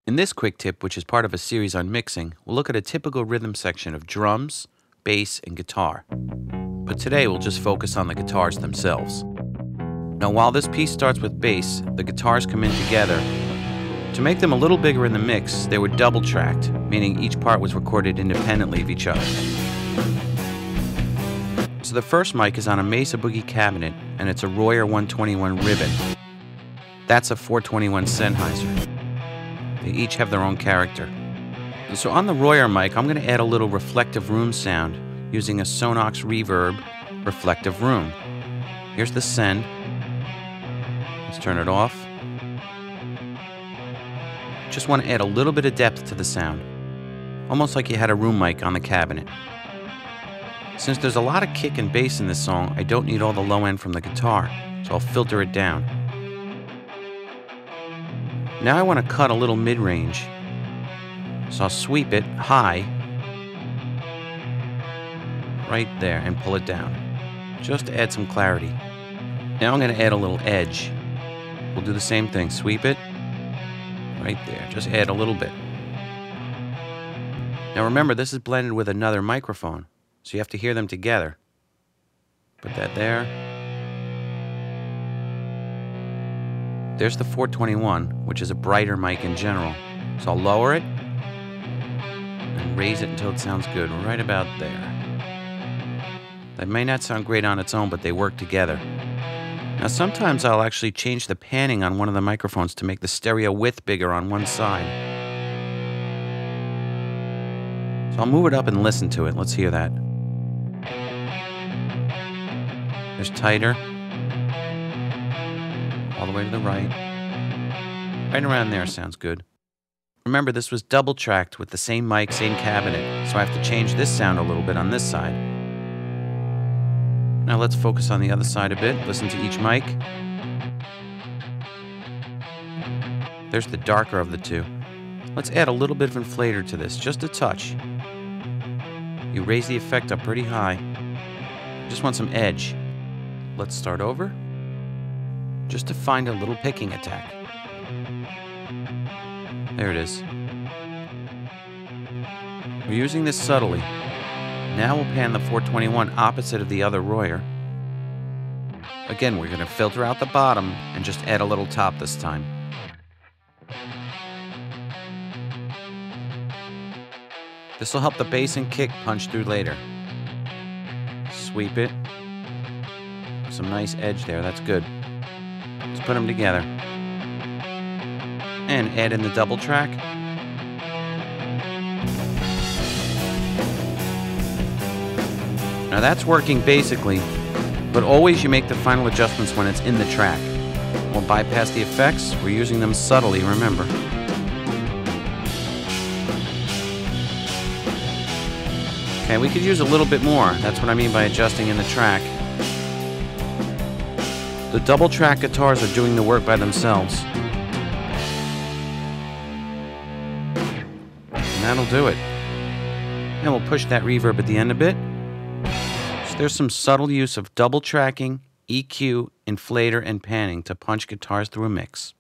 In this quick tip, which is part of a series on mixing, we'll look at a typical rhythm section of drums, bass, and guitar. But today we'll just focus on the guitars themselves. Now while this piece starts with bass, the guitars come in together. To make them a little bigger in the mix, they were double tracked, meaning each part was recorded independently of each other. So the first mic is on a Mesa Boogie cabinet, and it's a Royer 121 ribbon. That's a 421 Sennheiser. They each have their own character. So on the Royer mic, I'm going to add a little reflective room sound using a Sonnox Reverb reflective room. Here's the send. Let's turn it off. Just want to add a little bit of depth to the sound, almost like you had a room mic on the cabinet. Since there's a lot of kick and bass in this song, I don't need all the low end from the guitar, so I'll filter it down. Now I want to cut a little mid-range, so I'll sweep it high, right there, and pull it down, just to add some clarity. Now I'm going to add a little edge. We'll do the same thing, sweep it, right there, just add a little bit. Now remember, this is blended with another microphone, so you have to hear them together. Put that there. There's the 421, which is a brighter mic in general. So I'll lower it and raise it until it sounds good, right about there. That may not sound great on its own, but they work together. Now sometimes I'll actually change the panning on one of the microphones to make the stereo width bigger on one side. So I'll move it up and listen to it. Let's hear that. There's tighter. All the way to the right. Right around there sounds good. Remember, this was double tracked with the same mic, same cabinet, so I have to change this sound a little bit on this side. Now let's focus on the other side a bit. Listen to each mic. There's the darker of the two. Let's add a little bit of inflator to this, just a touch. You raise the effect up pretty high. Just want some edge. Let's start over. Just to find a little picking attack. There it is. We're using this subtly. Now we'll pan the 421 opposite of the other Royer. Again, we're going to filter out the bottom and just add a little top this time. This will help the bass and kick punch through later. Sweep it. Some nice edge there, that's good. Let's put them together. And add in the double track. Now that's working basically, but always you make the final adjustments when it's in the track. We'll bypass the effects, we're using them subtly, remember. Okay, we could use a little bit more. That's what I mean by adjusting in the track. The double track guitars are doing the work by themselves. And that'll do it. And we'll push that reverb at the end a bit. So there's some subtle use of double tracking, EQ, inflator, and panning to punch guitars through a mix.